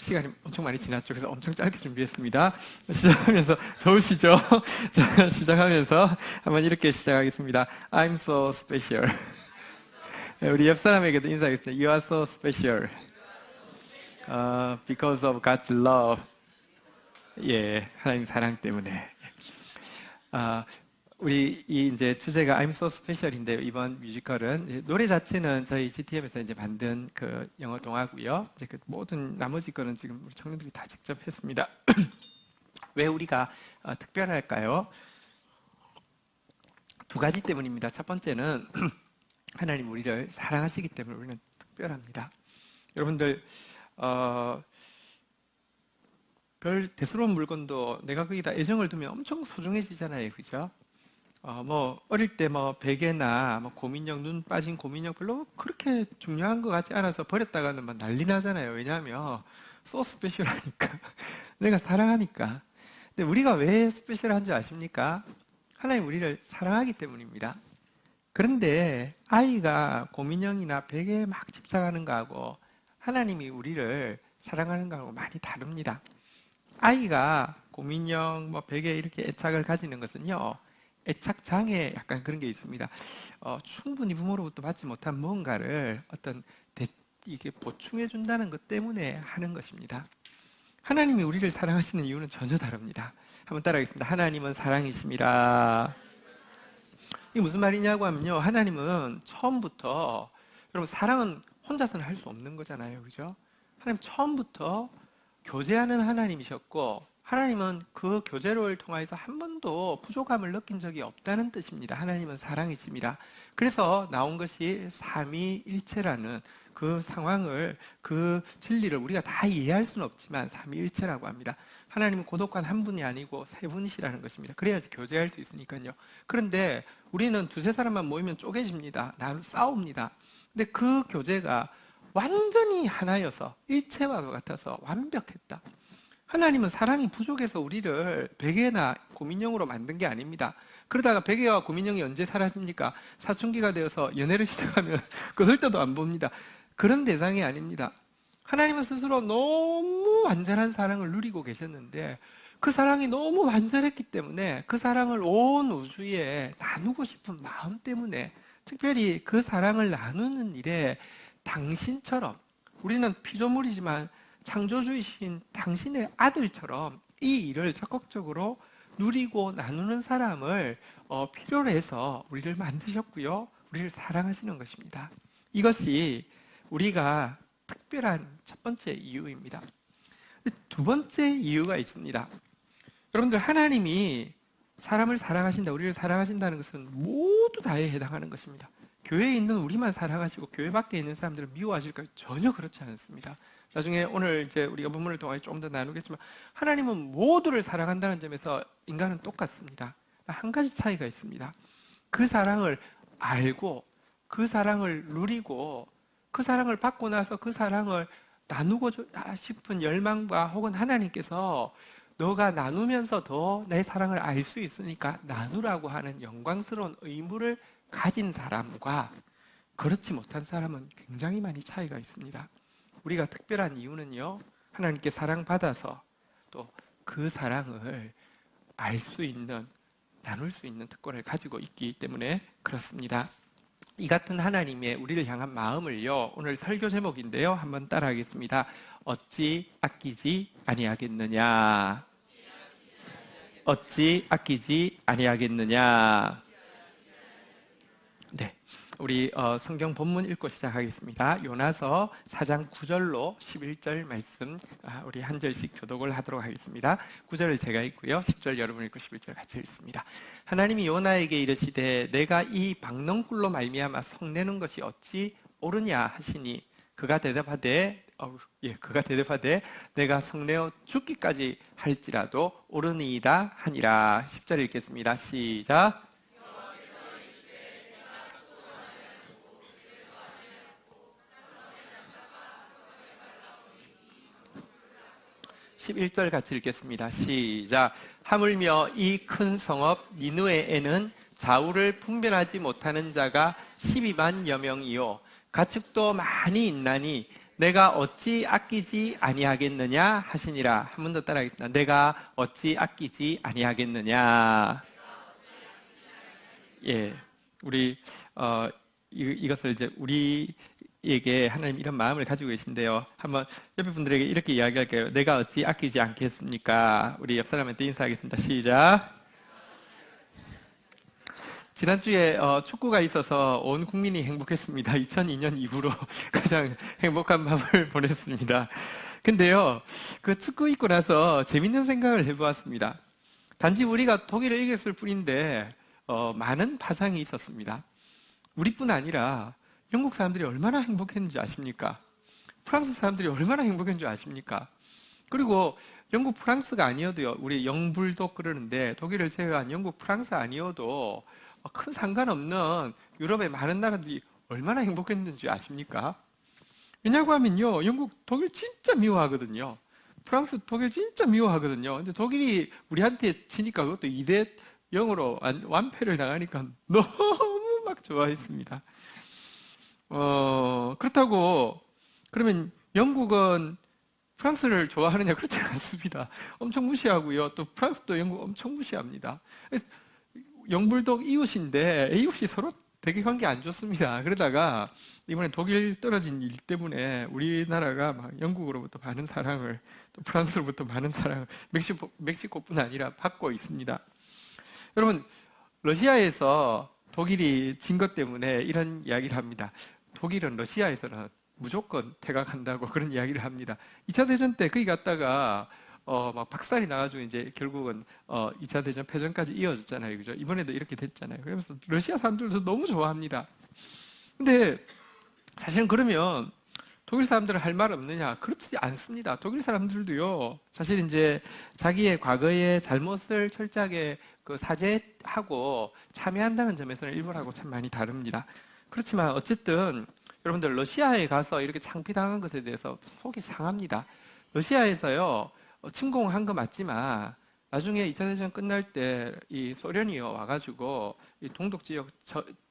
시간이 엄청 많이 지났죠. 그래서 엄청 짧게 준비했습니다. 시작하면서 좋으시죠? 자, 시작하면서 한번 이렇게 시작하겠습니다. I'm so special. 우리 옆 사람에게도 인사하겠습니다. You are so special. Because of God's love. 예, 하나님 사랑 때문에. 우리 이제 주제가 I'm so special인데요. 이번 뮤지컬은 노래 자체는 저희 GTM에서 이제 만든 그 영어 동화고요. 이제 그 모든 나머지 거는 지금 우리 청년들이 다 직접 했습니다. 왜 우리가 특별할까요? 두 가지 때문입니다. 첫 번째는 하나님 우리를 사랑하시기 때문에 우리는 특별합니다. 여러분들 별 대수로운 물건도 내가 거기다 애정을 두면 엄청 소중해지잖아요, 그죠? 어릴 때 베개나 고민형, 눈 빠진 고민형 별로 그렇게 중요한 것 같지 않아서 버렸다가는 막 난리 나잖아요. 왜냐하면 so 스페셜하니까. 내가 사랑하니까. 근데 우리가 왜 스페셜한지 아십니까? 하나님 우리를 사랑하기 때문입니다. 그런데 아이가 고민형이나 베개에 막 집착하는 거하고 하나님이 우리를 사랑하는 거하고 많이 다릅니다. 아이가 고민형, 베개에 이렇게 애착을 가지는 것은요, 애착 장애 약간 그런 게 있습니다. 충분히 부모로부터 받지 못한 무언가를 이게 보충해 준다는 것 때문에 하는 것입니다. 하나님이 우리를 사랑하시는 이유는 전혀 다릅니다. 한번 따라하겠습니다. 하나님은 사랑이십니다. 이게 무슨 말이냐고 하면요, 하나님은 처음부터, 여러분 사랑은 혼자서는 할 수 없는 거잖아요, 그죠? 하나님 처음부터 교제하는 하나님이셨고, 하나님은 그 교제를 통해서 한 번도 부족함을 느낀 적이 없다는 뜻입니다. 하나님은 사랑이십니다. 그래서 나온 것이 삼위일체라는 그 상황을, 그 진리를 우리가 다 이해할 수는 없지만 삼위일체라고 합니다. 하나님은 고독한 한 분이 아니고 세 분이시라는 것입니다. 그래야지 교제할 수 있으니까요. 그런데 우리는 두세 사람만 모이면 쪼개집니다. 싸웁니다. 근데 그 교제가 완전히 하나여서 일체와 같아서 완벽했다. 하나님은 사랑이 부족해서 우리를 베개나 고민형으로 만든 게 아닙니다. 그러다가 베개와 고민형이 언제 사라집니까? 사춘기가 되어서 연애를 시작하면 그럴 때도 안 봅니다. 그런 대상이 아닙니다. 하나님은 스스로 너무 완전한 사랑을 누리고 계셨는데 그 사랑이 너무 완전했기 때문에 그 사랑을 온 우주에 나누고 싶은 마음 때문에, 특별히 그 사랑을 나누는 일에 당신처럼, 우리는 피조물이지만 창조주이신 당신의 아들처럼 이 일을 적극적으로 누리고 나누는 사람을 필요로 해서 우리를 만드셨고요. 우리를 사랑하시는 것입니다. 이것이 우리가 특별한 첫 번째 이유입니다. 두 번째 이유가 있습니다. 여러분들, 하나님이 사람을 사랑하신다, 우리를 사랑하신다는 것은 모두 다에 해당하는 것입니다. 교회에 있는 우리만 사랑하시고 교회 밖에 있는 사람들을 미워하실까요? 전혀 그렇지 않습니다. 나중에 오늘 이제 우리가 본문을 통해 좀 더 나누겠지만, 하나님은 모두를 사랑한다는 점에서 인간은 똑같습니다. 한 가지 차이가 있습니다. 그 사랑을 알고 그 사랑을 누리고 그 사랑을 받고 나서 그 사랑을 나누고 싶은 열망과, 혹은 하나님께서 너가 나누면서 더 내 사랑을 알 수 있으니까 나누라고 하는 영광스러운 의무를 가진 사람과 그렇지 못한 사람은 굉장히 많이 차이가 있습니다. 우리가 특별한 이유는요, 하나님께 사랑받아서 또 그 사랑을 알 수 있는, 나눌 수 있는 특권을 가지고 있기 때문에 그렇습니다. 이 같은 하나님의 우리를 향한 마음을요, 오늘 설교 제목인데요, 한번 따라하겠습니다. 어찌 아끼지 아니하겠느냐. 어찌 아끼지 아니하겠느냐. 네, 우리 성경 본문 읽고 시작하겠습니다. 요나서 4장 9절로 11절 말씀, 우리 한 절씩 교독을 하도록 하겠습니다. 9절을 제가 읽고요, 10절 여러분 읽고 11절 같이 읽습니다. 하나님이 요나에게 이르시되 내가 이 박넝꿀로 말미암아 성내는 것이 어찌 옳으냐 하시니 그가 대답하되 내가 성내어 죽기까지 할지라도 옳으니이다 하니라. 10절 읽겠습니다. 시작. 11절 같이 읽겠습니다. 시작. 하물며 이 큰 성읍 니느웨에는 좌우를 분별하지 못하는 자가 12만여 명이요 가축도 많이 있나니 내가 어찌 아끼지 아니하겠느냐 하시니라. 한 번 더 따라하겠습니다. 내가 어찌 아끼지 아니하겠느냐. 예, 우리 이것을 이제 우리에게 하나님 이런 마음을 가지고 계신데요. 한번 옆에 분들에게 이렇게 이야기할게요. 내가 어찌 아끼지 않겠습니까? 우리 옆 사람한테 인사하겠습니다. 시작. 지난주에 축구가 있어서 온 국민이 행복했습니다. 2002년 이후로 가장 행복한 밤을 보냈습니다. 근데요, 그 축구 있고 나서 재밌는 생각을 해보았습니다. 단지 우리가 독일을 이겼을 뿐인데 많은 파장이 있었습니다. 우리뿐 아니라 영국 사람들이 얼마나 행복했는지 아십니까? 프랑스 사람들이 얼마나 행복했는지 아십니까? 그리고 영국 프랑스가 아니어도요, 우리 영불독 그러는데 독일을 제외한 영국 프랑스 아니어도 큰 상관없는 유럽의 많은 나라들이 얼마나 행복했는지 아십니까? 왜냐고 하면요, 영국 독일 진짜 미워하거든요. 프랑스 독일 진짜 미워하거든요. 근데 독일이 우리한테 치니까 그것도 2대 0으로 완패를 당하니까 너무 막 좋아했습니다. 그렇다고 그러면 영국은 프랑스를 좋아하느냐? 그렇지 않습니다. 엄청 무시하고요. 또 프랑스도 영국 엄청 무시합니다. 영불독 이웃인데 이웃이 서로 되게 관계 안 좋습니다. 그러다가 이번에 독일 떨어진 일 때문에 우리나라가 막 영국으로부터 많은 사랑을, 또 프랑스로부터 많은 사랑을 멕시코뿐 아니라 받고 있습니다. 여러분, 러시아에서 독일이 진 것 때문에 이런 이야기를 합니다. 독일은 러시아에서는 무조건 퇴각한다고 그런 이야기를 합니다. 2차 대전 때 거기 갔다가 막 박살이 나가지고 이제 결국은 2차 대전 패전까지 이어졌잖아요. 그죠? 이번에도 이렇게 됐잖아요. 그래서 러시아 사람들도 너무 좋아합니다. 근데 사실은 그러면 독일 사람들은 할 말 없느냐? 그렇지 않습니다. 독일 사람들도요, 사실 이제 자기의 과거의 잘못을 철저하게 그 사죄하고 참여한다는 점에서는 일본하고 참 많이 다릅니다. 그렇지만 어쨌든 여러분들 러시아에 가서 이렇게 창피당한 것에 대해서 속이 상합니다. 러시아에서요, 침공한 거 맞지만 나중에 2차 대전 끝날 때 이 소련이 와가지고 이 동독 지역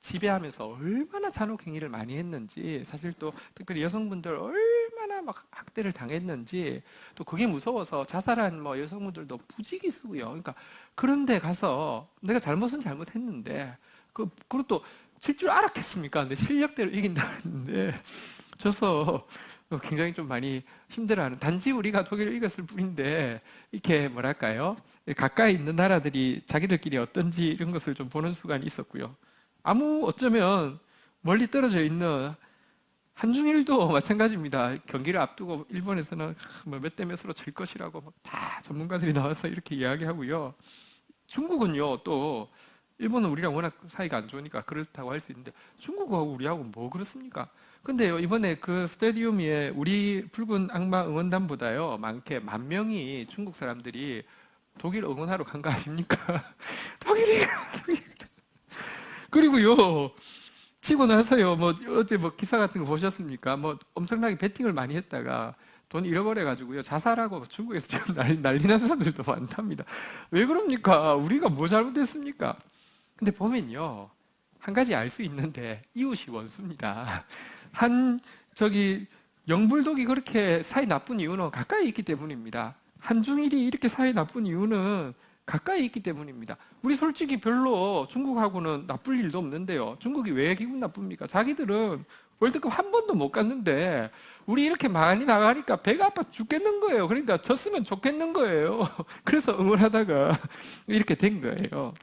지배하면서 얼마나 잔혹 행위를 많이 했는지, 사실 또 특별히 여성분들 얼마나 막 학대를 당했는지, 또 그게 무서워서 자살한 뭐 여성분들도 부지기수고요. 그러니까 그런데 가서 내가 잘못은 잘못했는데 그것도 질 줄 알았겠습니까? 근데 실력대로 이긴다는데 져서 굉장히 좀 많이 힘들어하는, 단지 우리가 독일을 이겼을 뿐인데 이렇게 뭐랄까요? 가까이 있는 나라들이 자기들끼리 어떤지 이런 것을 좀 보는 순간이 있었고요. 어쩌면 멀리 떨어져 있는 한중일도 마찬가지입니다. 경기를 앞두고 일본에서는 뭐 몇 대 몇으로 질 것이라고 다 전문가들이 나와서 이렇게 이야기하고요. 중국은요, 또 일본은 우리랑 워낙 사이가 안 좋으니까 그렇다고 할 수 있는데 중국하고 우리하고 뭐 그렇습니까? 근데요, 이번에 그 스타디움에 우리 붉은 악마 응원단보다요, 많게 10,000명이 중국 사람들이 독일 응원하러 간 거 아십니까? 독일이. 그리고요, 치고 나서요, 뭐, 어제 뭐 기사 같은 거 보셨습니까? 뭐 엄청나게 베팅을 많이 했다가 돈 잃어버려가지고요, 자살하고 중국에서 지금 난리 난 사람들도 많답니다. 왜 그럽니까? 우리가 뭐 잘못했습니까? 근데 보면요, 한 가지 알 수 있는데, 이웃이 원수입니다. 영불독이 그렇게 사이 나쁜 이유는 가까이 있기 때문입니다. 한중일이 이렇게 사이 나쁜 이유는 가까이 있기 때문입니다. 우리 솔직히 별로 중국하고는 나쁠 일도 없는데요. 중국이 왜 기분 나쁩니까? 자기들은 월드컵 한 번도 못 갔는데 우리 이렇게 많이 나가니까 배가 아파 죽겠는 거예요. 그러니까 졌으면 좋겠는 거예요. 그래서 응원하다가 이렇게 된 거예요.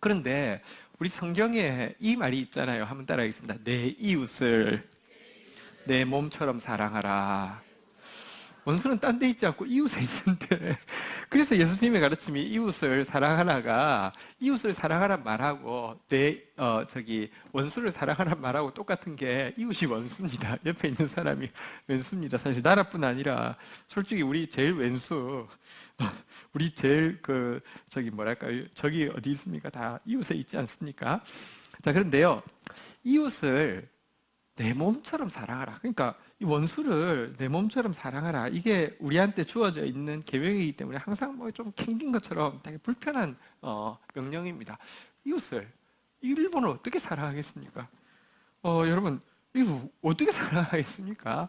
그런데 우리 성경에 이 말이 있잖아요. 한번 따라하겠습니다. 내 이웃을 내 몸처럼 사랑하라. 원수는 딴 데 있지 않고 이웃에 있는데, 그래서 예수님의 가르침이 이웃을 사랑하라가 이웃을 사랑하란 말하고 원수를 사랑하란 말하고 똑같은 게, 이웃이 원수입니다. 옆에 있는 사람이 왼수입니다. 사실 나라뿐 아니라 솔직히 우리 제일 왼수, 우리 제일 저기 어디 있습니까? 다 이웃에 있지 않습니까? 자, 그런데요, 이웃을 내 몸처럼 사랑하라. 그러니까 이 원수를 내 몸처럼 사랑하라. 이게 우리한테 주어져 있는 계명이기 때문에 항상 뭐 좀 캥긴 것처럼 되게 불편한 명령입니다. 이웃을, 일본을 어떻게 사랑하겠습니까? 여러분, 이거 어떻게 사랑하겠습니까?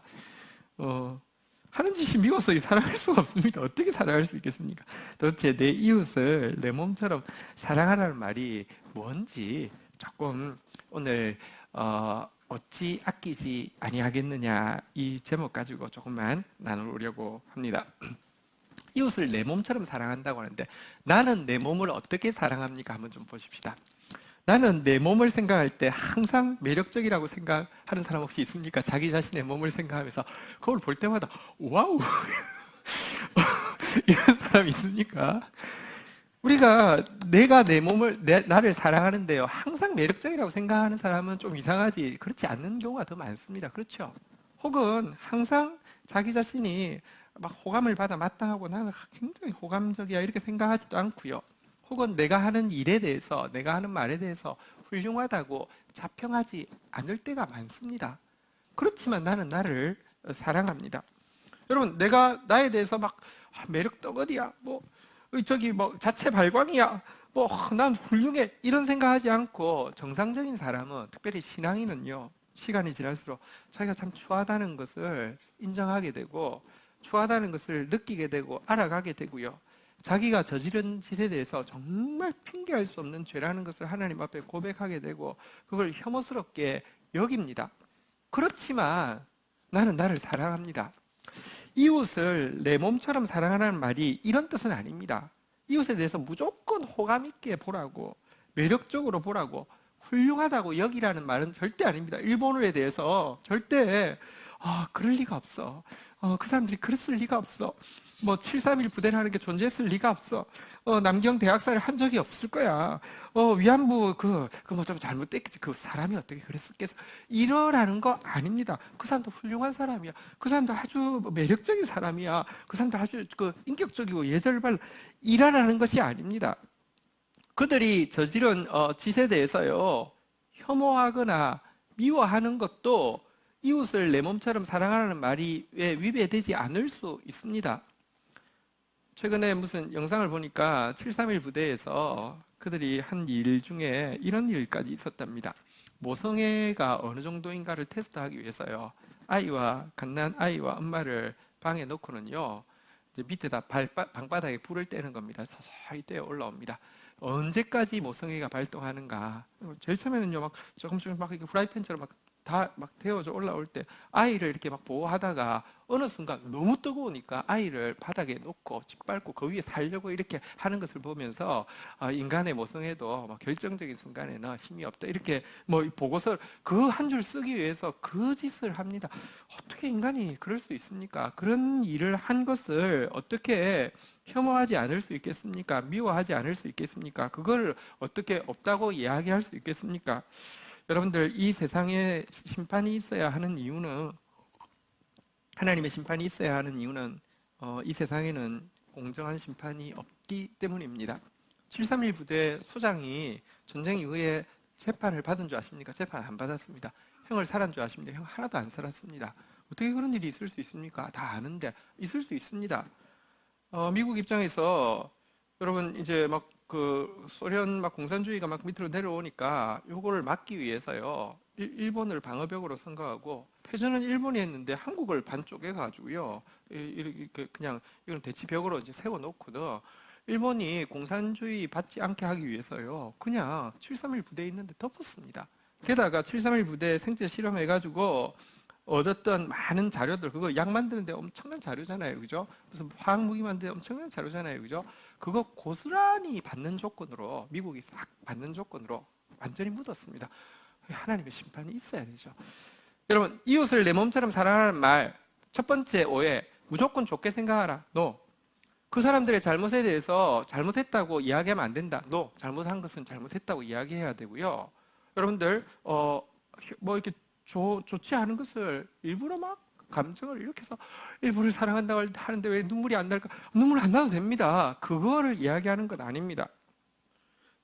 하는 짓이 미워서 사랑할 수가 없습니다. 어떻게 사랑할 수 있겠습니까? 도대체 내 이웃을 내 몸처럼 사랑하라는 말이 뭔지 조금 오늘 어찌 아끼지 아니하겠느냐 이 제목 가지고 조금만 나누려고 합니다. 이웃을 내 몸처럼 사랑한다고 하는데 나는 내 몸을 어떻게 사랑합니까? 한번 좀 보십시다. 나는 내 몸을 생각할 때 항상 매력적이라고 생각하는 사람 혹시 있습니까? 자기 자신의 몸을 생각하면서 거울 볼 때마다 와우 이런 사람 있습니까? 우리가 내가 내 몸을 나를 사랑하는데요 항상 매력적이라고 생각하는 사람은 좀 이상하지 그렇지 않는 경우가 더 많습니다. 그렇죠? 혹은 항상 자기 자신이 막 호감을 받아 마땅하고 나는 굉장히 호감적이야 이렇게 생각하지도 않고요. 혹은 내가 하는 일에 대해서 내가 하는 말에 대해서 훌륭하다고 자평하지 않을 때가 많습니다. 그렇지만 나는 나를 사랑합니다. 여러분 내가 나에 대해서 막 매력 덩어리야 뭐 저기 뭐 자체 발광이야 뭐 난 훌륭해 이런 생각하지 않고 정상적인 사람은 특별히 신앙인은요 시간이 지날수록 자기가 참 추하다는 것을 인정하게 되고 추하다는 것을 느끼게 되고 알아가게 되고요. 자기가 저지른 짓에 대해서 정말 핑계할 수 없는 죄라는 것을 하나님 앞에 고백하게 되고 그걸 혐오스럽게 여깁니다. 그렇지만 나는 나를 사랑합니다. 이웃을 내 몸처럼 사랑하라는 말이 이런 뜻은 아닙니다. 이웃에 대해서 무조건 호감 있게 보라고 매력적으로 보라고 훌륭하다고 여기라는 말은 절대 아닙니다. 일본어에 대해서 절대 그럴 리가 없어. 그 사람들이 그랬을 리가 없어. 뭐 731 부대라는 게 존재했을 리가 없어. 남경 대학살을 한 적이 없을 거야. 위안부 뭐 좀 잘못됐겠지. 그 사람이 어떻게 그랬을겠어. 이러라는 거 아닙니다. 그 사람도 훌륭한 사람이야. 그 사람도 아주 매력적인 사람이야. 그 사람도 아주 인격적이고 예절발 이라라는 것이 아닙니다. 그들이 저지른 짓에 대해서요 혐오하거나 미워하는 것도 이웃을 내 몸처럼 사랑하라는 말이 왜 위배되지 않을 수 있습니다. 최근에 무슨 영상을 보니까 731 부대에서 그들이 한 일 중에 이런 일까지 있었답니다. 모성애가 어느 정도인가를 테스트하기 위해서요. 갓난 아이와 엄마를 방에 놓고는요. 이제 밑에다 방바닥에 불을 떼는 겁니다. 서서히 떼어 올라옵니다. 언제까지 모성애가 발동하는가? 제일 처음에는요, 막 조금씩 막 이렇게 프라이팬처럼 다 데워져 올라올 때 아이를 이렇게 막 보호하다가 어느 순간 너무 뜨거우니까 아이를 바닥에 놓고 짓밟고 그 위에 살려고 이렇게 하는 것을 보면서 인간의 모성애도 결정적인 순간에는 힘이 없다 이렇게 뭐 보고서 그 한 줄 쓰기 위해서 그 짓을 합니다. 어떻게 인간이 그럴 수 있습니까? 그런 일을 한 것을 어떻게 혐오하지 않을 수 있겠습니까? 미워하지 않을 수 있겠습니까? 그걸 어떻게 없다고 이야기할 수 있겠습니까? 여러분들 이 세상에 심판이 있어야 하는 이유는 하나님의 심판이 있어야 하는 이유는 이 세상에는 공정한 심판이 없기 때문입니다. 731 부대 소장이 전쟁 이후에 재판을 받은 줄 아십니까? 재판 안 받았습니다. 형을 살한 줄 아십니까? 형 하나도 안 살았습니다. 어떻게 그런 일이 있을 수 있습니까? 다 아는데 있을 수 있습니다. 미국 입장에서 여러분 이제 소련 공산주의가 밑으로 내려오니까 요거를 막기 위해서요. 일본을 방어벽으로 선거하고 패전은 일본이 했는데 한국을 반 쪼개가지고요. 이렇게 그냥 이건 대치벽으로 이제 세워놓고도 일본이 공산주의 받지 않게 하기 위해서요. 그냥 731 부대에 있는데 덮었습니다. 게다가 731 부대 생체 실험해가지고 얻었던 많은 자료들, 그거 약 만드는데 엄청난 자료잖아요. 그죠? 무슨 화학 무기 만드는데 엄청난 자료잖아요. 그죠? 그거 고스란히 받는 조건으로, 미국이 싹 받는 조건으로 완전히 묻었습니다. 하나님의 심판이 있어야 되죠. 여러분, 이웃을 내 몸처럼 사랑하는 말, 첫 번째 오해, 무조건 좋게 생각하라. No. 그 사람들의 잘못에 대해서 잘못했다고 이야기하면 안 된다. No. 잘못한 것은 잘못했다고 이야기해야 되고요. 여러분들, 이렇게 좋지 않은 것을 일부러 감정을 일으켜서 일부러 사랑한다고 하는데 왜 눈물이 안 날까? 눈물 안 나도 됩니다. 그거를 이야기하는 건 아닙니다.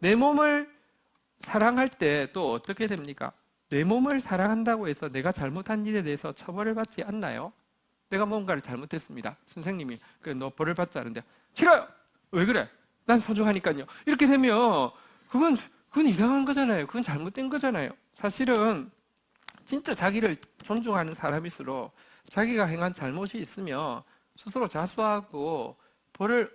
내 몸을 사랑할 때 또 어떻게 됩니까? 내 몸을 사랑한다고 해서 내가 잘못한 일에 대해서 처벌을 받지 않나요? 내가 뭔가를 잘못했습니다. 선생님이 너 벌을 받자는데 싫어요. 왜 그래? 난 소중하니까요. 이렇게 되면 그건 이상한 거잖아요. 그건 잘못된 거잖아요. 사실은 진짜 자기를 존중하는 사람일수록 자기가 행한 잘못이 있으면 스스로 자수하고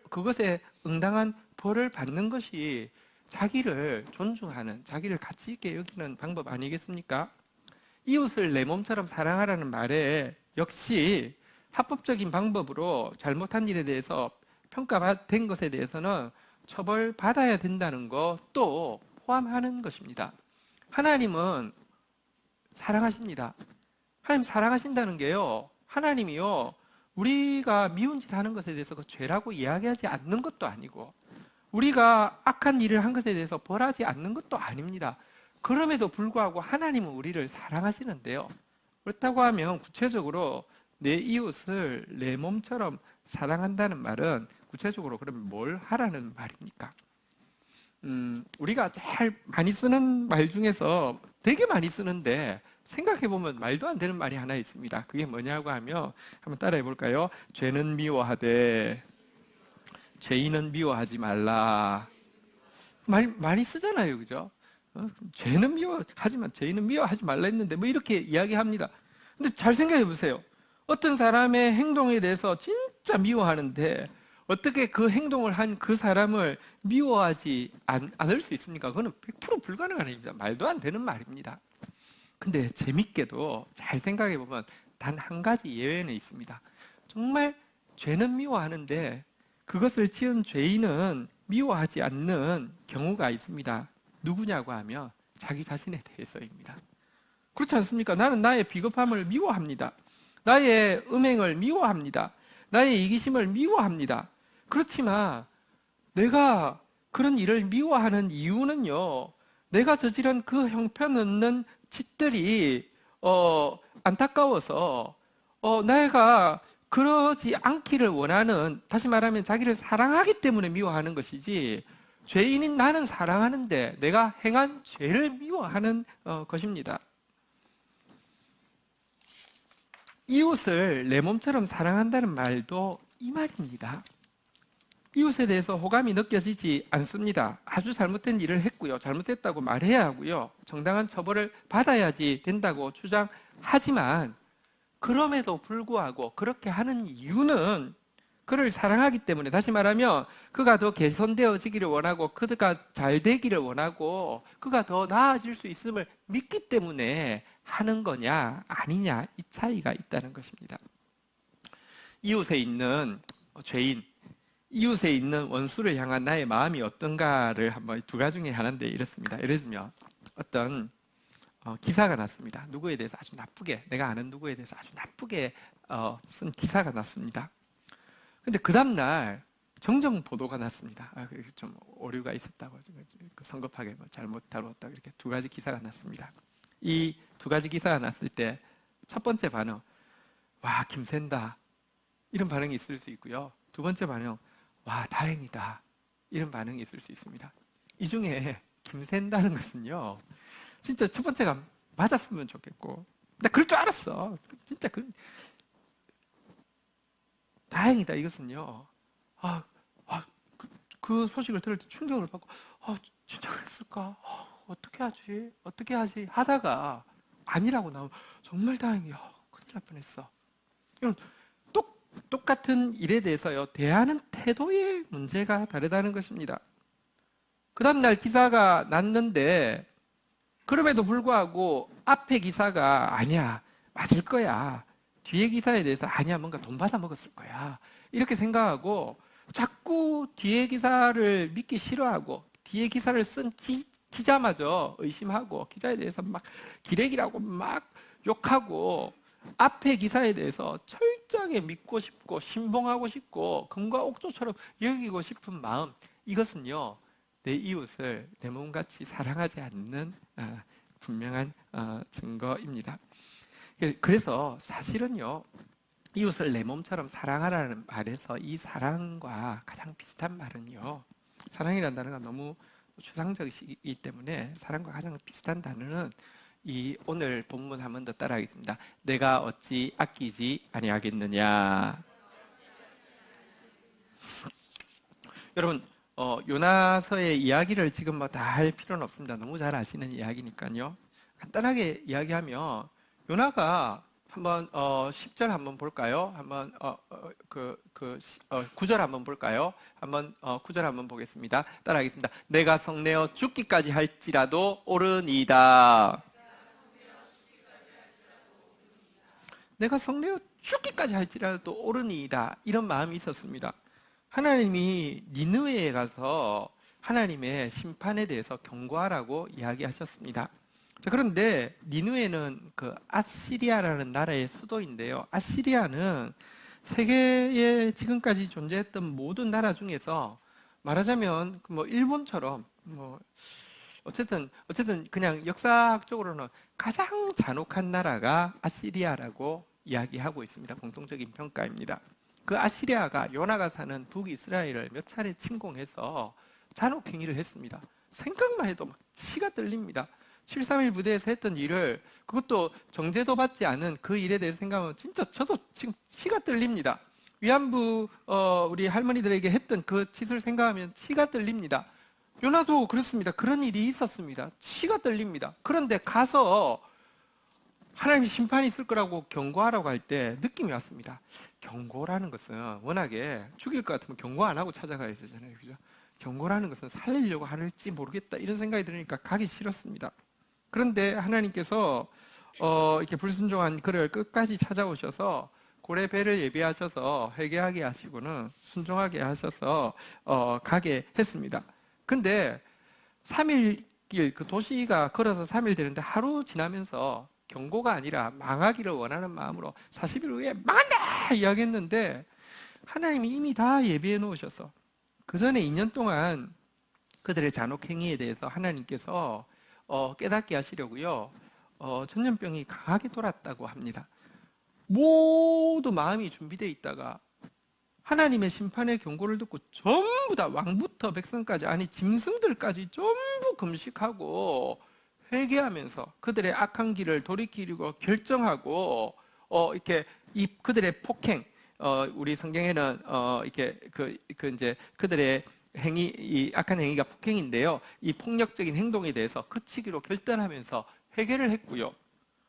그것에 응당한 벌을 받는 것이 자기를 존중하는, 자기를 가치 있게 여기는 방법 아니겠습니까? 이웃을 내 몸처럼 사랑하라는 말에 역시 합법적인 방법으로 잘못한 일에 대해서 평가된 것에 대해서는 처벌받아야 된다는 것도 포함하는 것입니다. 하나님은 사랑하십니다. 하나님 사랑하신다는 게요, 하나님이요, 우리가 미운 짓 하는 것에 대해서 그 죄라고 이야기하지 않는 것도 아니고, 우리가 악한 일을 한 것에 대해서 벌하지 않는 것도 아닙니다. 그럼에도 불구하고 하나님은 우리를 사랑하시는데요. 그렇다고 하면 구체적으로 내 이웃을 내 몸처럼 사랑한다는 말은 구체적으로 그러면 뭘 하라는 말입니까? 우리가 제일 많이 쓰는 말 중에서 되게 많이 쓰는데 생각해보면 말도 안 되는 말이 하나 있습니다. 그게 뭐냐고 하면 한번 따라해 볼까요? 죄는 미워하되 죄인은 미워하지 말라. 많이 쓰잖아요, 그죠? 죄는 미워하지만 죄인은 미워하지 말라 했는데 뭐 이렇게 이야기합니다. 근데 잘 생각해 보세요. 어떤 사람의 행동에 대해서 진짜 미워하는데 어떻게 그 행동을 한 그 사람을 미워하지 않을 수 있습니까? 그거는 100% 불가능한 일입니다. 말도 안 되는 말입니다. 근데 재밌게도 잘 생각해 보면 단 한 가지 예외는 있습니다. 정말 죄는 미워하는데 그것을 지은 죄인은 미워하지 않는 경우가 있습니다. 누구냐고 하면 자기 자신에 대해서입니다. 그렇지 않습니까? 나는 나의 비겁함을 미워합니다. 나의 음행을 미워합니다. 나의 이기심을 미워합니다. 그렇지만 내가 그런 일을 미워하는 이유는요, 내가 저지른 그 형편없는 짓들이 안타까워서 내가 그러지 않기를 원하는, 다시 말하면 자기를 사랑하기 때문에 미워하는 것이지, 죄인인 나는 사랑하는데 내가 행한 죄를 미워하는 것입니다. 이웃을 내 몸처럼 사랑한다는 말도 이 말입니다. 이웃에 대해서 호감이 느껴지지 않습니다. 아주 잘못된 일을 했고요, 잘못했다고 말해야 하고요, 정당한 처벌을 받아야지 된다고 주장하지만 그럼에도 불구하고 그렇게 하는 이유는 그를 사랑하기 때문에, 다시 말하면 그가 더 개선되어지기를 원하고 그가 잘 되기를 원하고 그가 더 나아질 수 있음을 믿기 때문에 하는 거냐 아니냐, 이 차이가 있다는 것입니다. 이웃에 있는 죄인, 이웃에 있는 원수를 향한 나의 마음이 어떤가를 한번 두 가지 중에 하나인데 이렇습니다. 예를 들면 어떤 기사가 났습니다. 누구에 대해서 아주 나쁘게, 내가 아는 누구에 대해서 아주 나쁘게 쓴 기사가 났습니다. 근데 그 다음날 정정 보도가 났습니다. 좀 오류가 있었다고, 성급하게 잘못 다루었다고, 이렇게 두 가지 기사가 났습니다. 이 두 가지 기사가 났을 때 첫 번째 반응, 와 김샌다, 이런 반응이 있을 수 있고요. 두 번째 반응, 와 다행이다, 이런 반응이 있을 수 있습니다. 이 중에 김샌다는 것은요, 진짜 첫 번째가 맞았으면 좋겠고, 나 그럴 줄 알았어, 진짜 다행이다, 이것은요, 그 소식을 들을 때 충격을 받고, 진짜 그랬을까? 어떻게 하지? 하다가 아니라고 나오면 정말 다행이야, 큰일 날 뻔했어. 이런 똑같은 일에 대해서요, 대하는 태도의 문제가 다르다는 것입니다. 그 다음날 기사가 났는데 그럼에도 불구하고 앞에 기사가 아니야, 맞을 거야, 뒤에 기사에 대해서 아니야, 뭔가 돈 받아 먹었을 거야, 이렇게 생각하고 자꾸 뒤에 기사를 믿기 싫어하고 뒤에 기사를 쓴 기자마저 의심하고 기자에 대해서 막 기레기라고 막 욕하고 앞에 기사에 대해서 철저하게 믿고 싶고 신봉하고 싶고 금과 옥조처럼 여기고 싶은 마음, 이것은요 내 이웃을 내 몸같이 사랑하지 않는 분명한 증거입니다. 그래서 사실은요, 이웃을 내 몸처럼 사랑하라는 말에서 이 사랑과 가장 비슷한 말은요, 사랑이라는 단어가 너무 추상적이기 때문에 사랑과 가장 비슷한 단어는 이 오늘 본문 한 번 더 따라하겠습니다. 내가 어찌 아끼지 아니하겠느냐. 여러분, 요나서의 이야기를 지금 뭐 다 할 필요는 없습니다. 너무 잘 아시는 이야기니까요. 간단하게 이야기하면 요나가 한번 10절 한번 볼까요? 한번 9절 한번 볼까요? 한번 9절 한번 보겠습니다. 따라하겠습니다. 내가 성내어 죽기까지 할지라도 옳으니이다. 내가 성내어 죽기까지 할지라도 옳으니이다. 이런 마음이 있었습니다. 하나님이 니느웨에 가서 하나님의 심판에 대해서 경고하라고 이야기하셨습니다. 자, 그런데 니느웨는 그 아시리아라는 나라의 수도인데요. 아시리아는 세계에 지금까지 존재했던 모든 나라 중에서 말하자면 뭐 일본처럼 뭐 어쨌든 그냥 역사학적으로는 가장 잔혹한 나라가 아시리아라고 이야기하고 있습니다. 공통적인 평가입니다. 그 아시리아가 요나가 사는 북이스라엘을 몇 차례 침공해서 잔혹행위를 했습니다. 생각만 해도 막 치가 떨립니다. 731 부대에서 했던 일을, 그것도 정제도 받지 않은 그 일에 대해서 생각하면 진짜 저도 지금 치가 떨립니다. 위안부 우리 할머니들에게 했던 그 짓을 생각하면 치가 떨립니다. 요나도 그렇습니다. 그런 일이 있었습니다. 치가 떨립니다. 그런데 가서 하나님의 심판이 있을 거라고 경고하라고 할 때 느낌이 왔습니다. 경고라는 것은 워낙에 죽일 것 같으면 경고 안 하고 찾아가야 되잖아요. 그죠? 경고라는 것은 살리려고 할지 모르겠다 이런 생각이 들으니까 가기 싫었습니다. 그런데 하나님께서 이렇게 불순종한 그를 끝까지 찾아오셔서 고래 배를 예비하셔서 회개하게 하시고는 순종하게 하셔서 가게 했습니다. 근데 3일 길, 그 도시가 걸어서 3일 되는데 하루 지나면서 경고가 아니라 망하기를 원하는 마음으로 40일 후에 망한다! 이야기했는데 하나님이 이미 다 예비해 놓으셔서 그 전에 2년 동안 그들의 잔혹행위에 대해서 하나님께서 깨닫게 하시려고요. 전염병이 강하게 돌았다고 합니다. 모두 마음이 준비되어 있다가 하나님의 심판의 경고를 듣고 전부 다 왕부터 백성까지, 아니 짐승들까지 전부 금식하고 회개하면서 그들의 악한 길을 돌이키려고 결정하고 이렇게 그들의 폭행, 우리 성경에는 이렇게 이제 그들의 행위, 이 악한 행위가 폭행인데요. 이 폭력적인 행동에 대해서 그치기로 결단하면서 회개를 했고요.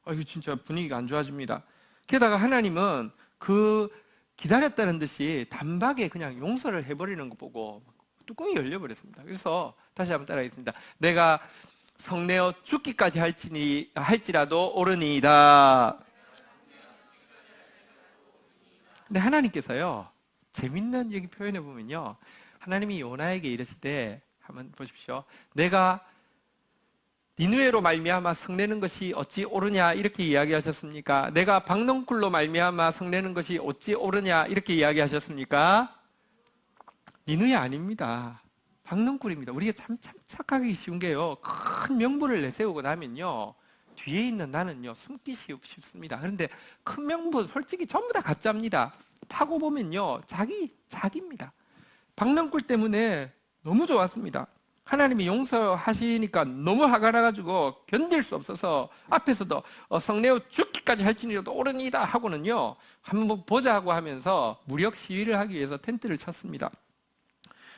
이거 진짜 분위기가 안 좋아집니다. 게다가 하나님은 그 기다렸다는 듯이 단박에 그냥 용서를 해버리는 거 보고 뚜껑이 열려버렸습니다. 그래서 다시 한번 따라하겠습니다. 내가 성내어 죽기까지 할지라도 옳으니이다. 근데 하나님께서요, 재밌는 얘기 표현해 보면요, 하나님이 요나에게 이르시되, 한번 보십시오. 내가 니느웨로 말미암아 성내는 것이 어찌 옳으냐 이렇게 이야기하셨습니까? 내가 박넝쿨로 말미암아 성내는 것이 어찌 옳으냐 이렇게 이야기하셨습니까? 니느웨 아닙니다. 박넝쿨입니다. 우리가 참 착각하기 쉬운 게요, 큰 명분을 내세우고 나면요 뒤에 있는 나는요 숨기 쉽습니다. 그런데 큰 명분 솔직히 전부 다 가짜입니다. 파고 보면요 자기입니다. 박넝쿨 때문에 너무 좋았습니다. 하나님이 용서하시니까 너무 화가 나가지고 견딜 수 없어서 앞에서도 성내어 죽기까지 할지니라도 옳으니이다 하고는요 한번 보자고 하면서 무력 시위를 하기 위해서 텐트를 쳤습니다.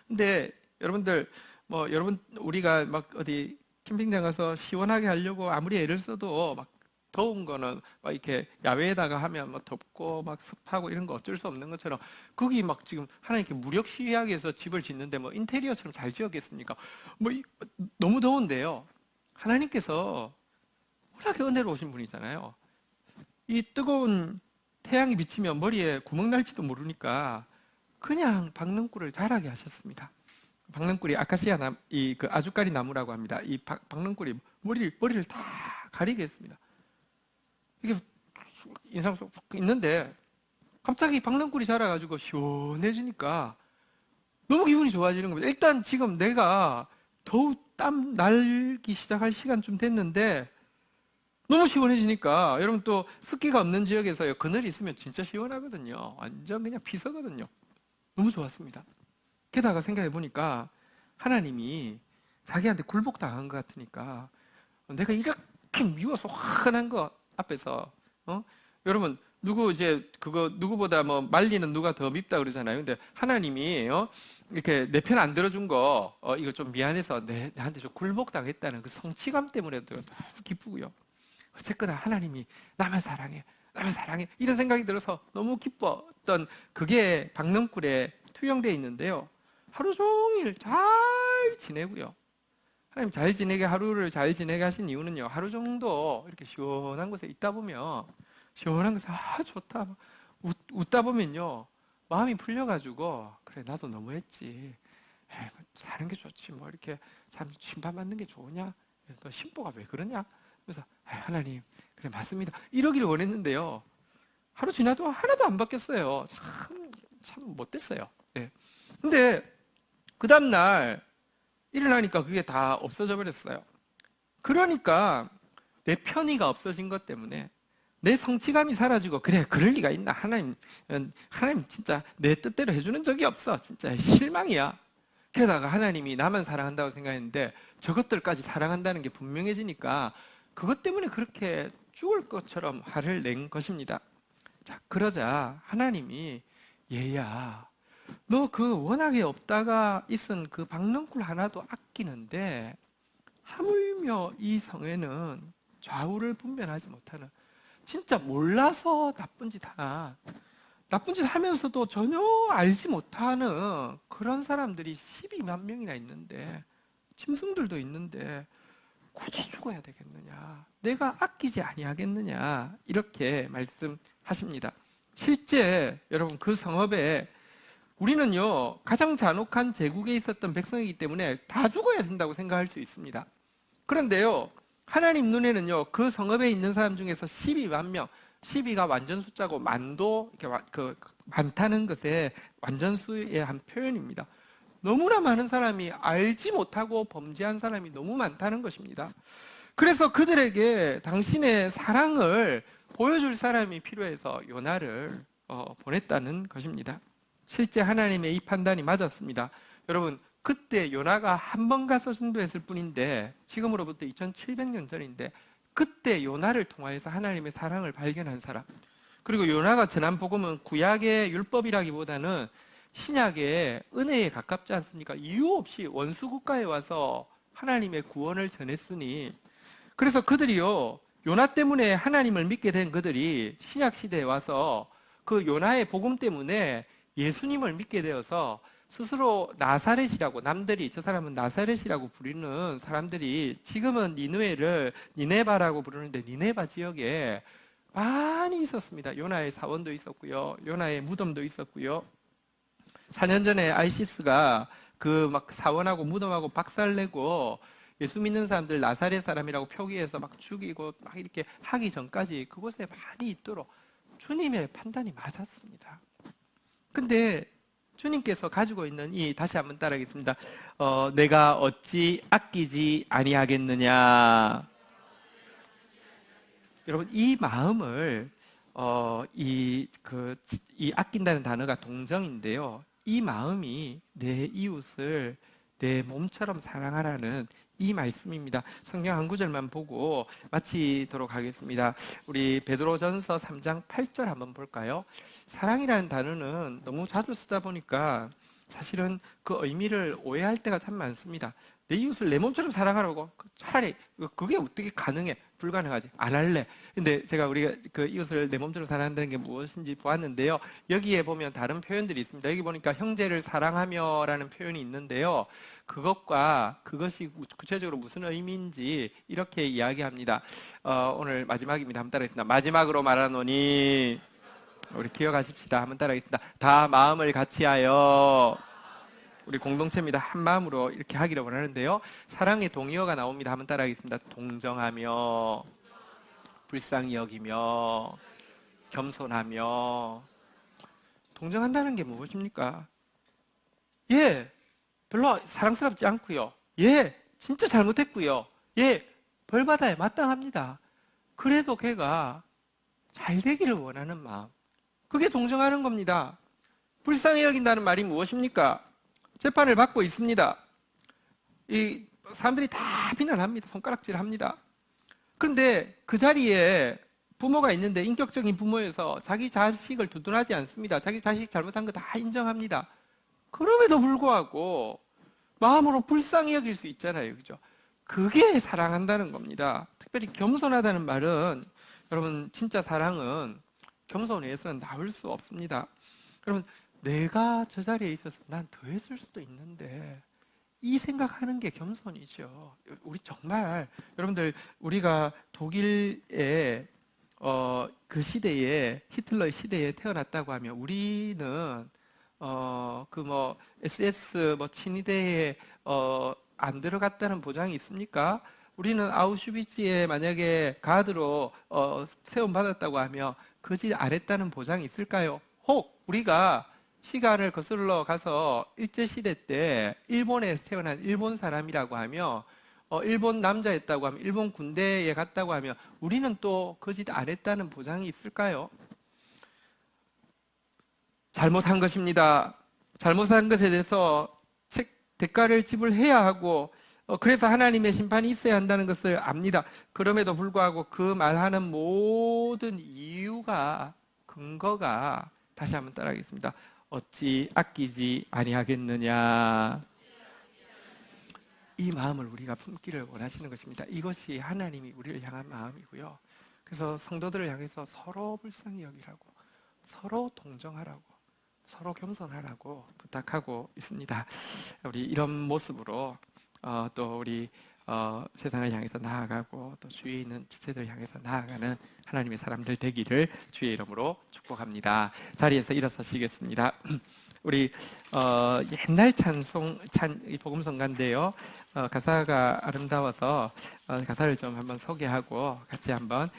근데 여러분들 여러분 우리가 막 어디 캠핑장 가서 시원하게 하려고 아무리 애를 써도 막 더운 거는 막 이렇게 야외에다가 하면 막 덥고 막 습하고 이런 거 어쩔 수 없는 것처럼 거기 막 지금 하나님께 무력 시위하기 위해서 집을 짓는데 뭐 인테리어처럼 잘 지었겠습니까? 너무 더운데요. 하나님께서 워낙에 은혜로우신 분이잖아요. 이 뜨거운 태양이 비치면 머리에 구멍 날지도 모르니까 그냥 박넝쿨을 자라게 하셨습니다. 박넝쿨이 아카시아 그 아주까리 나무라고 합니다. 이 박넝쿨이 머리를 다 가리게 했습니다. 이게 인상 속 있는데 갑자기 박넝쿨이 자라가지고 시원해지니까 너무 기분이 좋아지는 겁니다. 일단 지금 내가 더욱 땀 날기 시작할 시간쯤 됐는데 너무 시원해지니까, 여러분 또 습기가 없는 지역에서요 그늘 있으면 진짜 시원하거든요. 완전 그냥 비서거든요. 너무 좋았습니다. 게다가 생각해 보니까 하나님이 자기한테 굴복당한 것 같으니까 내가 이렇게 미워서 화난 거 앞에서 여러분 누구보다 말리는 누가 더 밉다 그러잖아요. 근데 하나님이 이렇게 내 편 안 들어준 거 이거 좀 미안해서 나한테 좀 굴복당했다는 그 성취감 때문에도 너무 기쁘고요. 어쨌거나 하나님이 나만 사랑해, 나를 사랑해. 이런 생각이 들어서 너무 기뻤던 그게 박넝쿨에 투영되어 있는데요. 하루 종일 잘 지내고요. 하나님 잘 지내게, 하루를 잘 지내게 하신 이유는요, 하루 정도 이렇게 시원한 곳에 있다 보면, 시원한 곳에 좋다 웃다 보면요, 마음이 풀려가지고, 그래 나도 너무했지, 에이, 사는 게 좋지 뭐 이렇게 참 심판받는 게 좋으냐, 너 심보가 왜 그러냐, 그래서 하나님 그래 맞습니다 이러길 원했는데요, 하루 지나도 하나도 안 바뀌었어요. 참 못됐어요. 네. 근데 그 다음날 일어나니까 그게 다 없어져 버렸어요. 그러니까 내 편의가 없어진 것 때문에 내 성취감이 사라지고, 그래 그럴 리가 있나, 하나님 진짜 내 뜻대로 해주는 적이 없어, 진짜 실망이야. 게다가 하나님이 나만 사랑한다고 생각했는데 저것들까지 사랑한다는 게 분명해지니까 그것 때문에 그렇게 죽을 것처럼 화를 낸 것입니다. 자, 그러자 하나님이, 얘야 너 그 워낙에 없다가 있은 그 박넝쿨 하나도 아끼는데 하물며 이 성에는 좌우를 분별하지 못하는, 진짜 몰라서 나쁜 짓 하나, 나쁜 짓 하면서도 전혀 알지 못하는 그런 사람들이 12만 명이나 있는데, 짐승들도 있는데 굳이 죽어야 되겠느냐, 내가 아끼지 아니하겠느냐, 이렇게 말씀하십니다. 실제 여러분 그 성읍에 우리는요, 가장 잔혹한 제국에 있었던 백성이기 때문에 다 죽어야 된다고 생각할 수 있습니다. 그런데요, 하나님 눈에는요, 그 성읍에 있는 사람 중에서 12만 명, 12가 완전 숫자고 만도 이렇게 많다는 것의 완전수의 한 표현입니다. 너무나 많은 사람이 알지 못하고 범죄한 사람이 너무 많다는 것입니다. 그래서 그들에게 당신의 사랑을 보여줄 사람이 필요해서 요나를 보냈다는 것입니다. 실제 하나님의 이 판단이 맞았습니다. 여러분, 그때 요나가 한 번 가서 전도했을 뿐인데, 지금으로부터 2700년 전인데, 그때 요나를 통하여서 하나님의 사랑을 발견한 사람, 그리고 요나가 전한 복음은 구약의 율법이라기보다는 신약의 은혜에 가깝지 않습니까? 이유 없이 원수 국가에 와서 하나님의 구원을 전했으니, 그래서 그들이요, 요나 때문에 하나님을 믿게 된 그들이 신약 시대에 와서 그 요나의 복음 때문에 예수님을 믿게 되어서 스스로 나사렛이라고, 남들이 저 사람은 나사렛이라고 부르는 사람들이 지금은 니느웨를 니네바라고 부르는데, 니네바 지역에 많이 있었습니다. 요나의 사원도 있었고요, 요나의 무덤도 있었고요. 4년 전에 아이시스가 그 막 사원하고 무덤하고 박살내고 예수 믿는 사람들 나사렛 사람이라고 표기해서 막 죽이고 막 이렇게 하기 전까지 그곳에 많이 있도록 주님의 판단이 맞았습니다. 근데 주님께서 가지고 있는 다시 한번 따라하겠습니다. 내가 어찌 아끼지 아니하겠느냐. 여러분, 이 마음을 이 아낀다는 단어가 동정인데요, 이 마음이 내 이웃을 내 몸처럼 사랑하라는 이 말씀입니다. 성경 한 구절만 보고 마치도록 하겠습니다. 우리 베드로전서 3장 8절 한번 볼까요? 사랑이라는 단어는 너무 자주 쓰다 보니까 사실은 그 의미를 오해할 때가 참 많습니다. 내 이웃을 내 몸처럼 사랑하라고? 차라리 그게 어떻게 가능해? 불가능하지. 안 할래. 근데 제가 우리가 그 이웃을 내 몸처럼 사랑한다는 게 무엇인지 보았는데요, 여기에 보면 다른 표현들이 있습니다. 여기 보니까 형제를 사랑하며 라는 표현이 있는데요, 그것이 구체적으로 무슨 의미인지 이렇게 이야기합니다. 오늘 마지막입니다. 한번 따라하겠습니다. 마지막으로 말하노니, 우리 기억하십시다. 한번 따라하겠습니다. 다 마음을 같이하여, 우리 공동체입니다. 한 마음으로 이렇게 하기를 원하는데요, 사랑의 동의어가 나옵니다. 한번 따라하겠습니다. 동정하며, 불쌍히 여기며, 겸손하며. 동정한다는 게 무엇입니까? 별로 사랑스럽지 않고요, 진짜 잘못했고요, 벌 받아야 마땅합니다. 그래도 걔가 잘 되기를 원하는 마음, 그게 동정하는 겁니다. 불쌍히 여긴다는 말이 무엇입니까? 재판을 받고 있습니다. 이 사람들이 다 비난합니다. 손가락질합니다. 그런데 그 자리에 부모가 있는데 인격적인 부모여서 자기 자식을 두둔하지 않습니다. 자기 자식 잘못한 거 다 인정합니다. 그럼에도 불구하고 마음으로 불쌍히 여길 수 있잖아요. 그죠? 그게 사랑한다는 겁니다. 특별히 겸손하다는 말은, 여러분 진짜 사랑은 겸손에서는 나올 수 없습니다. 그러면 내가 저 자리에 있어서 난 더 했을 수도 있는데, 이 생각하는 게 겸손이죠. 우리 정말 여러분들, 우리가 독일의 그 시대에, 히틀러의 시대에 태어났다고 하면 우리는 SS 친위대에 안 들어갔다는 보장이 있습니까? 우리는 아우슈비츠에 만약에 가드로 세움 받았다고 하면 그 짓 안 했다는 보장이 있을까요? 혹 우리가 시간을 거슬러 가서 일제시대 때 일본에 태어난 일본 사람이라고 하면, 일본 남자였다고 하면, 일본 군대에 갔다고 하면 우리는 또 그 짓 안 했다는 보장이 있을까요? 잘못한 것입니다. 잘못한 것에 대해서 대가를 지불해야 하고, 그래서 하나님의 심판이 있어야 한다는 것을 압니다. 그럼에도 불구하고 그 말하는 모든 이유가, 근거가, 다시 한번 따라하겠습니다. 어찌 아끼지 아니하겠느냐. 이 마음을 우리가 품기를 원하시는 것입니다. 이것이 하나님이 우리를 향한 마음이고요. 그래서 성도들을 향해서 서로 불쌍히 여기라고, 서로 동정하라고, 서로 겸손하라고 부탁하고 있습니다. 우리 이런 모습으로 또 우리 세상을 향해서 나아가고, 또 주위에 있는 지체들을 향해서 나아가는 하나님의 사람들 되기를 주의 이름으로 축복합니다. 자리에서 일어서시겠습니다. 우리 옛날 복음성가인데요. 가사가 아름다워서 가사를 좀 한번 소개하고 같이 한번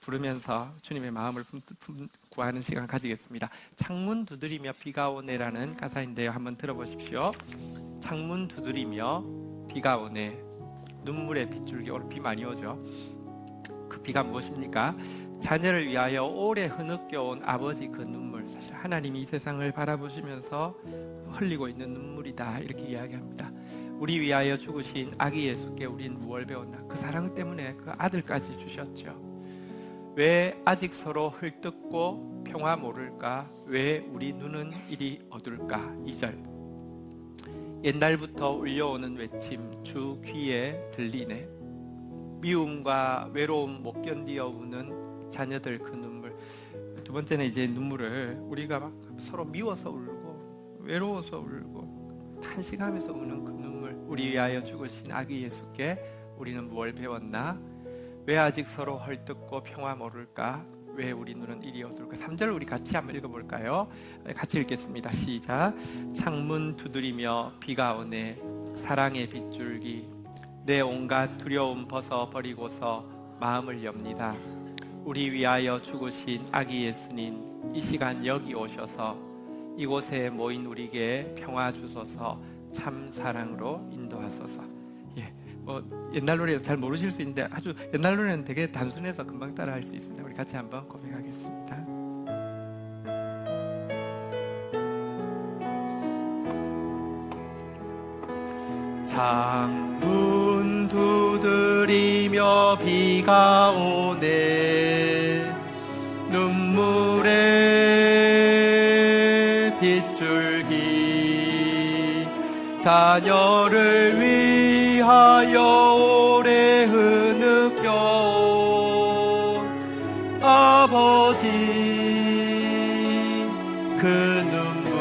부르면서 주님의 마음을 구하는 시간 가지겠습니다. 창문 두드리며 비가 오네라는 가사인데요. 한번 들어보십시오. 창문 두드리며 비가 오네. 눈물의 빗줄기. 오늘 비 많이 오죠. 그 비가 무엇입니까? 자녀를 위하여 오래 흐느껴온 아버지 그 눈물. 사실 하나님이 이 세상을 바라보시면서 흘리고 있는 눈물이다, 이렇게 이야기합니다. 우리 위하여 죽으신 아기 예수께 우린 무엇을 배웠나? 그 사랑 때문에 그 아들까지 주셨죠. 왜 아직 서로 헐뜯고 평화 모를까? 왜 우리 눈은 이리 어둘까? 2절. 옛날부터 울려오는 외침 주 귀에 들리네. 미움과 외로움 못 견디어 우는 자녀들 그 눈물. 두 번째는 이제 눈물을 우리가 막 서로 미워서 울고 외로워서 울고 탄식하면서 우는 그 눈물. 우리 위하여 죽으신 아기 예수께 우리는 무엇을 배웠나? 왜 아직 서로 헐뜯고 평화 모를까? 왜 우리 눈은 이리 어둘까? 3절 우리 같이 한번 읽어볼까요? 같이 읽겠습니다. 시작. 창문 두드리며 비가 오네. 사랑의 빗줄기. 내 온갖 두려움 벗어버리고서 마음을 엽니다. 우리 위하여 죽으신 아기 예수님, 이 시간 여기 오셔서 이곳에 모인 우리에게 평화 주소서, 참 사랑으로 인도하소서. 옛날 노래에서 잘 모르실 수 있는데 아주 옛날 노래는 되게 단순해서 금방 따라할 수 있습니다. 우리 같이 한번 고백하겠습니다. 창문 두드리며 비가 오네. 눈물의 빗줄기. 자녀를 위하여 오래 흐느껴온 아버지 그 눈물.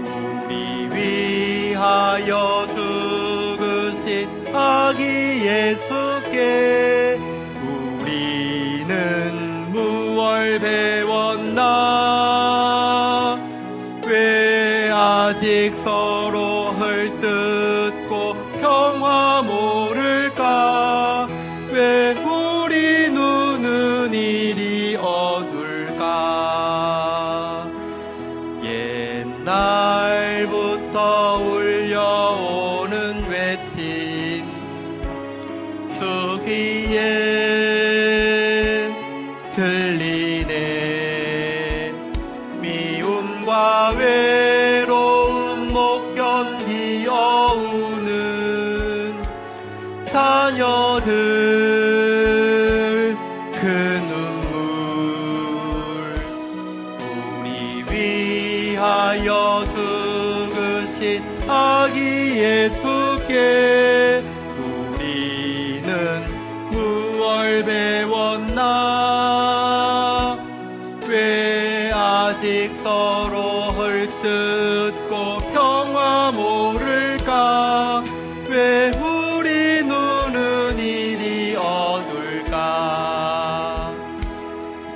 우리 위하여 죽으신 아기 예수께 우리는 무얼 배웠나? 왜 아직 서로 헐뜯고 평화 모를까? 왜 우리 눈은 이리 어둘까? 옛날부터 울려오는 외침 주 귀에 들리네. 미움과 외로움 못 견디어 우는 자녀들 그 눈물. 우리 위하여 죽으신 아기 예수께 우리는 무얼 배웠나? 헐뜯고 평화 모를까? 왜 우리 눈은 이리 어둘까?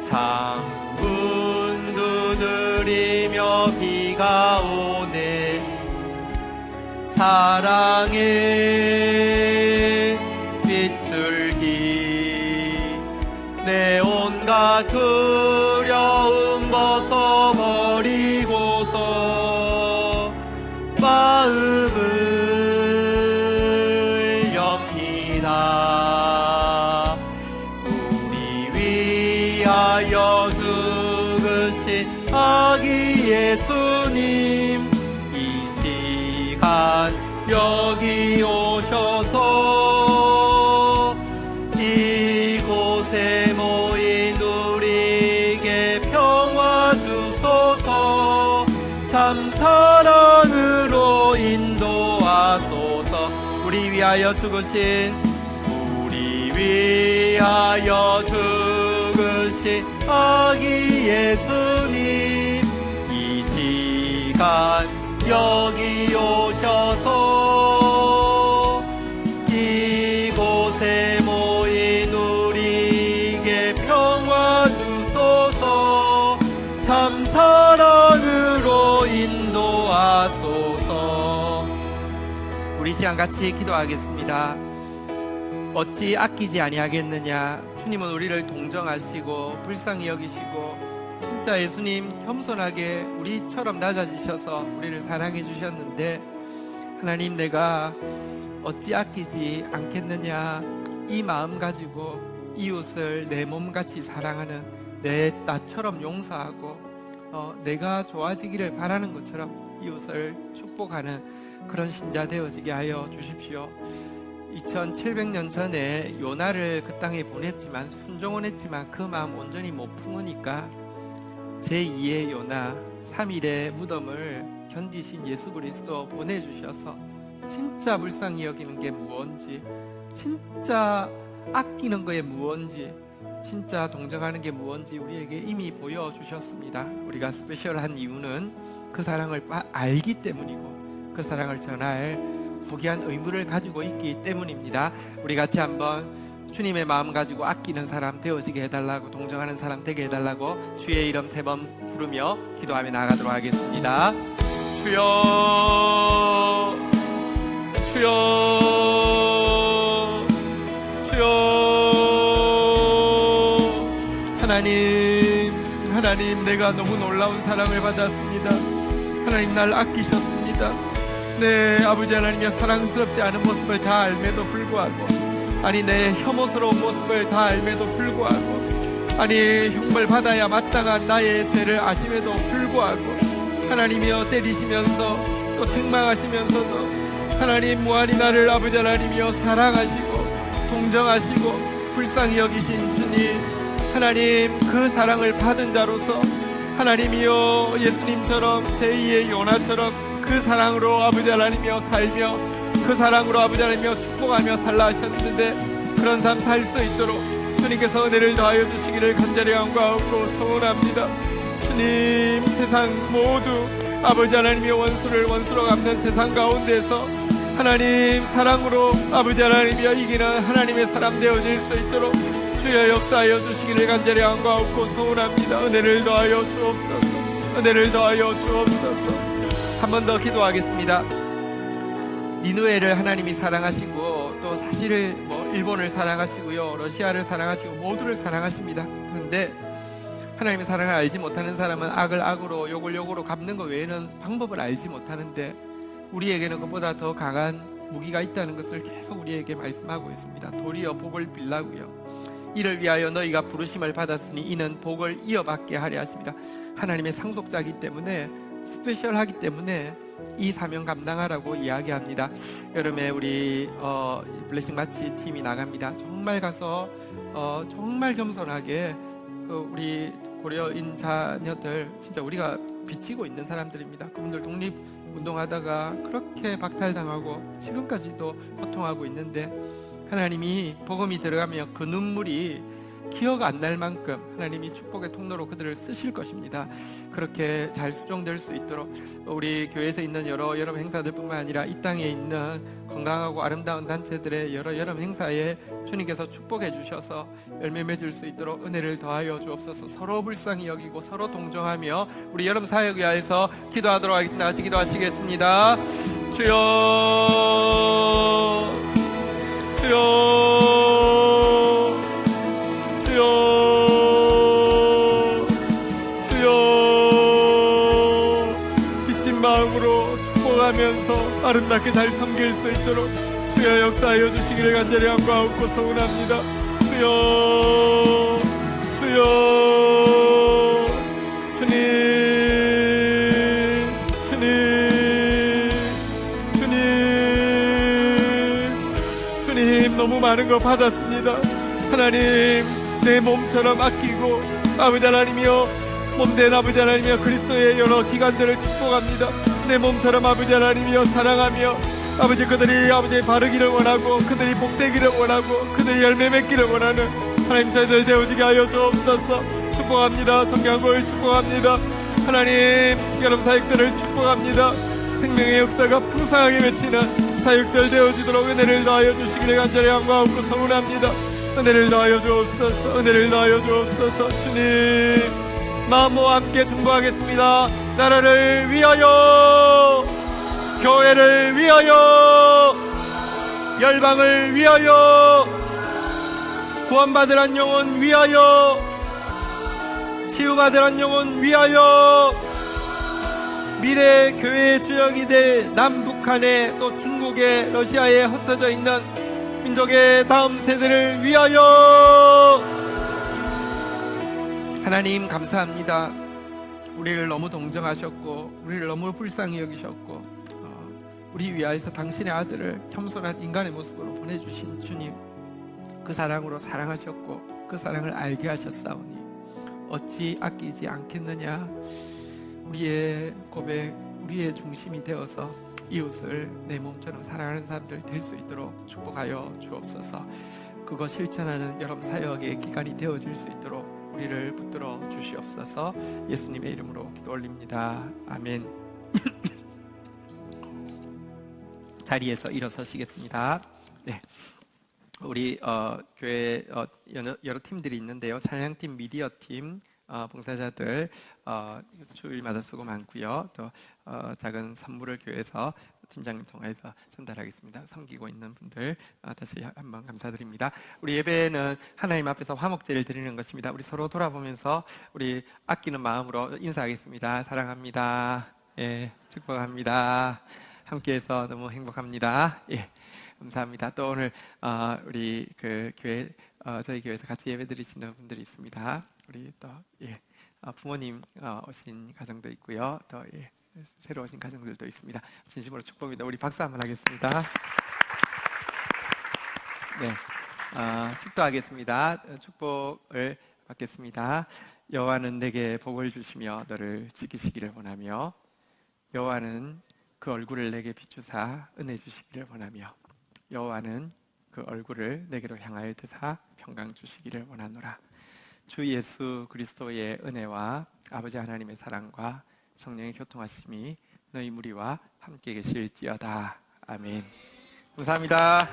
창문 두드리며 비가 오네. 사랑의 빗줄기 내 온갖 두려움 벗어버리고서 마음을 엽니다. 우리 위하여 죽으신 아기 예수님, 이 시간 여기 오셔서 이곳에 모인 우리에게 평화 주소서. 참 사랑으로 인도하소서. 우리 위하여 죽으신 아기 예수님, 이 시간 여기 오셔서 이곳에 모인 우리에게 평화 주소서. 참 사랑으로 인도하소서. 우리 시간 같이 기도하겠습니다. 어찌 아끼지 아니하겠느냐? 주님은 우리를 동정하시고 불쌍히 여기시고 진짜 예수님 겸손하게 우리처럼 낮아지셔서 우리를 사랑해 주셨는데, 하나님, 내가 어찌 아끼지 않겠느냐? 이 마음 가지고 이웃을 내 몸같이 사랑하는, 내 나처럼 용서하고 내가 좋아지기를 바라는 것처럼 이웃을 축복하는 그런 신자 되어지게 하여 주십시오. 2700년 전에 요나를 그 땅에 보냈지만, 순종은 했지만 그 마음 온전히 못 품으니까 제2의 요나, 3일의 무덤을 견디신 예수 그리스도 보내주셔서 진짜 불쌍히 여기는 게 무언지, 진짜 아끼는 거에 무언지, 진짜 동정하는 게 무언지 우리에게 이미 보여주셨습니다. 우리가 스페셜한 이유는 그 사랑을 알기 때문이고 그 사랑을 전할 고귀한 의무를 가지고 있기 때문입니다. 우리 같이 한번 주님의 마음 가지고 아끼는 사람 되어지게 해달라고, 동정하는 사람 되게 해달라고 주의 이름 3번 부르며 기도하며 나아가도록 하겠습니다. 주여, 주여, 주여. 하나님, 내가 너무 놀라운 사랑을 받았습니다. 하나님, 날 아끼셨습니다. 네, 아버지 하나님의 사랑스럽지 않은 모습을 다 알매도 불구하고, 아니 내 혐오스러운 모습을 다 알매도 불구하고, 아니 형벌 받아야 마땅한 나의 죄를 아심에도 불구하고 하나님이여 때리시면서 또 책망하시면서도 하나님 무한히 나를 아버지 하나님이여 사랑하시고 동정하시고 불쌍히 여기신 주님, 하나님 그 사랑을 받은 자로서 하나님이여 예수님처럼 제2의 요나처럼 그 사랑으로 아버지 하나님이여 살며 그 사랑으로 아버지 하나님이여 축복하며 살라 하셨는데, 그런 삶 살 수 있도록 주님께서 은혜를 더하여 주시기를 간절히 간구하고 소원합니다. 주님, 세상 모두 아버지 하나님의 원수를 원수로 갚는 세상 가운데서 하나님 사랑으로 아버지 하나님이여 이기는 하나님의 사람 되어질 수 있도록 주여 역사하여 주시기를 간절히 간구하고 소원합니다. 은혜를 더하여 주옵소서. 은혜를 더하여 주옵소서. 한 번 더 기도하겠습니다. 니느웨를 하나님이 사랑하시고 또 사실을 일본을 사랑하시고요, 러시아를 사랑하시고 모두를 사랑하십니다. 그런데 하나님의 사랑을 알지 못하는 사람은 악을 악으로 욕을 욕으로 갚는 것 외에는 방법을 알지 못하는데, 우리에게는 그보다 더 강한 무기가 있다는 것을 계속 우리에게 말씀하고 있습니다. 도리어 복을 빌라고요. 이를 위하여 너희가 부르심을 받았으니 이는 복을 이어받게 하려 하십니다. 하나님의 상속자이기 때문에, 스페셜하기 때문에 이 사명 감당하라고 이야기합니다. 여름에 우리 블레싱 마치 팀이 나갑니다. 정말 가서 정말 겸손하게 우리 고려인 자녀들, 진짜 우리가 비치고 있는 사람들입니다. 그분들 독립운동하다가 그렇게 박탈당하고 지금까지도 고통하고 있는데, 하나님이 복음이 들어가며 그 눈물이 기억 안 날 만큼 하나님이 축복의 통로로 그들을 쓰실 것입니다. 그렇게 잘 수종될 수 있도록 우리 교회에서 있는 여러 행사들뿐만 아니라 이 땅에 있는 건강하고 아름다운 단체들의 여러 행사에 주님께서 축복해 주셔서 열매 맺을 수 있도록 은혜를 더하여 주옵소서. 서로 불쌍히 여기고 서로 동정하며 우리 여름 사역 위하여서 기도하도록 하겠습니다. 같이 기도하시겠습니다. 주여, 주여, 주여, 주여. 빚진 마음으로 축복하면서 아름답게 잘 섬길 수 있도록 주여 역사하여 주시기를 간절히 간구하고 소원합니다. 주여, 주여, 주님, 주님, 주님, 주님, 너무 많은 거 받았습니다. 하나님, 내 몸처럼 아끼고 아버지 하나님이여, 몸된 아버지 하나님이여, 그리스도의 여러 기관들을 축복합니다. 내 몸처럼 아버지 하나님이여 사랑하며 아버지, 그들이 아버지 바르기를 원하고 그들이 복되기를 원하고 그들이 열매 맺기를 원하는 하나님 저희들 되어지게 하여 주옵소서. 축복합니다. 성경을 축복합니다. 하나님, 여러분 사역들을 축복합니다. 생명의 역사가 풍성하게 맺히는 사역들 되어지도록 은혜를 더하여 주시기를 간절히 간구하고 소원합니다. 은혜를 더하여 주옵소서. 은혜를 더하여 주옵소서. 주님, 마음과 함께 중보하겠습니다. 나라를 위하여, 교회를 위하여, 열방을 위하여, 구원받을 한 영혼 위하여, 치유받을 한 영혼 위하여, 미래 교회의 주역이 될 남북한에 또 중국에 러시아에 흩어져 있는 민족의 다음 세대를 위하여. 하나님 감사합니다. 우리를 너무 동정하셨고 우리를 너무 불쌍히 여기셨고 우리 위하여서 당신의 아들을 겸손한 인간의 모습으로 보내주신 주님, 그 사랑으로 사랑하셨고 그 사랑을 알게 하셨사오니 어찌 아끼지 않겠느냐. 우리의 고백, 우리의 중심이 되어서 이웃을 내 몸처럼 사랑하는 사람들 될 수 있도록 축복하여 주옵소서. 그거 실천하는 여러분 사역의 기간이 되어질 수 있도록 우리를 붙들어 주시옵소서. 예수님의 이름으로 기도 올립니다. 아멘. 자리에서 일어서시겠습니다. 네, 우리 교회 여러 팀들이 있는데요. 찬양팀, 미디어팀, 봉사자들 주일마다 수고 많고요. 또 작은 선물을 교회에서 팀장님 통해서 전달하겠습니다. 섬기고 있는 분들 다시 한번 감사드립니다. 우리 예배는 하나님 앞에서 화목제를 드리는 것입니다. 우리 서로 돌아보면서 우리 아끼는 마음으로 인사하겠습니다. 사랑합니다. 예, 축복합니다. 함께해서 너무 행복합니다. 예, 감사합니다. 또 오늘 우리 그 교회 저희 교회에서 같이 예배 드리시는 분들이 있습니다. 우리 또 예, 부모님 오신 가정도 있고요. 또 예, 새로 오신 가정들도 있습니다. 진심으로 축복합니다. 우리 박수 한번 하겠습니다. 네, 축도하겠습니다. 축복을 받겠습니다. 여호와는 내게 복을 주시며 너를 지키시기를 원하며, 여호와는 그 얼굴을 내게 비추사 은혜 주시기를 원하며, 여호와는 그 얼굴을 내게로 향하여 드사 평강 주시기를 원하노라. 주 예수 그리스도의 은혜와 아버지 하나님의 사랑과 성령의 교통하심이 너희 무리와 함께 계실지어다. 아멘. 감사합니다.